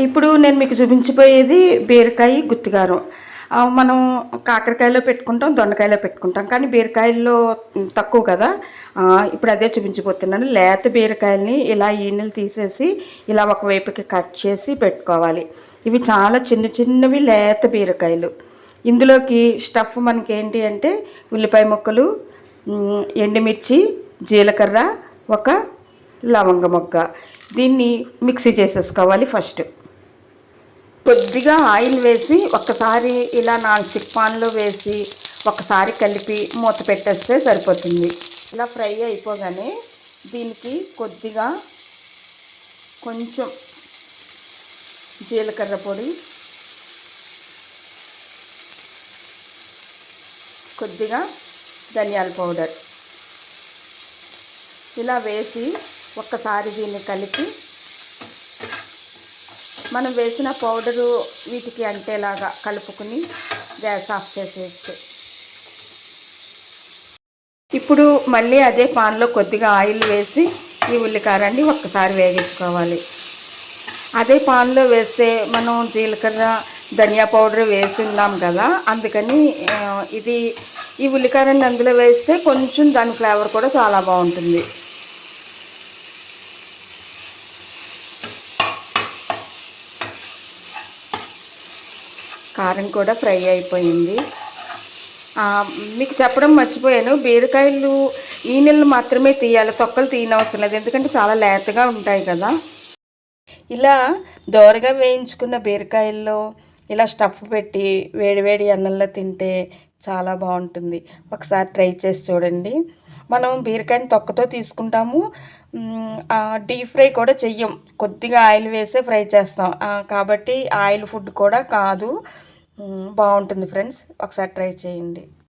ఇప్పుడు నేను మీకు చూపించబోయేది బీరకాయ గుత్తికారం. మనం కాకరకాయలో పెట్టుకుంటాం, దొండకాయలో పెట్టుకుంటాం. కానీ బీరకాయల్లో తక్కువ కదా. ఇప్పుడు అదే చూపించబోతున్నాను. లేత బీరకాయలని ఇలా ఈనెలు తీసేసి ఇలా ఒకవైపుకి కట్ చేసి పెట్టుకోవాలి. ఇవి చాలా చిన్న చిన్నవి లేత బీరకాయలు. ఇందులోకి స్టఫ్ మనకి ఏంటి అంటే ఉల్లిపాయ ముక్కలు, ఎండుమిర్చి, జీలకర్ర, ఒక లవంగ మొగ్గ. దీన్ని మిక్సీ చేసేసుకోవాలి. ఫస్ట్ కొద్దిగా ఆయిల్ వేసి ఒక్కసారి ఇలా నాన్ స్టిక్ పాన్లో వేసి ఒకసారి కలిపి మూత పెట్టేస్తే సరిపోతుంది. ఇలా ఫ్రై అయిపోగానే దీనికి కొద్దిగా కొంచెం జీలకర్ర పొడి, కొద్దిగా ధనియాల పౌడర్ ఇలా వేసి ఒక్కసారి దీన్ని కలిపి మనం వేసిన పౌడరు వీటికి అంటేలాగా కలుపుకుని గ్యాస్ ఆఫ్ చేసేయచ్చు. ఇప్పుడు మళ్ళీ అదే పాన్లో కొద్దిగా ఆయిల్ వేసి ఈ ఉల్లికారాన్ని ఒక్కసారి వేగించుకోవాలి. అదే పాన్లో వేస్తే మనం జీలకర్ర, ధనియా పౌడర్ వేసి ఉన్నాం కదా, అందుకని ఈ ఉల్లికారాన్ని అందులో వేస్తే కొంచెం దాని ఫ్లేవర్ కూడా చాలా బాగుంటుంది. కారం కూడా ఫ్రై అయిపోయింది. మీకు చెప్పడం మర్చిపోయాను, బీరకాయలు ఈనెలు మాత్రమే తీయాలి, తొక్కలు తీయనవసరం లేదు, ఎందుకంటే చాలా లేతగా ఉంటాయి కదా. ఇలా దోరగా వేయించుకున్న బీరకాయల్లో ఇలా స్టఫ్ పెట్టి వేడివేడి అన్నంలో తింటే చాలా బాగుంటుంది. ఒకసారి ట్రై చేసి చూడండి. మనం బీరకాయని తొక్కతో తీసుకుంటాము, డీప్ ఫ్రై కూడా చెయ్యం, కొద్దిగా ఆయిల్ వేసే ఫ్రై చేస్తాం. కాబట్టి ఆయిల్ ఫుడ్ కూడా కాదు, బాగుంటుంది ఫ్రెండ్స్. ఒకసారి ట్రై చేయండి.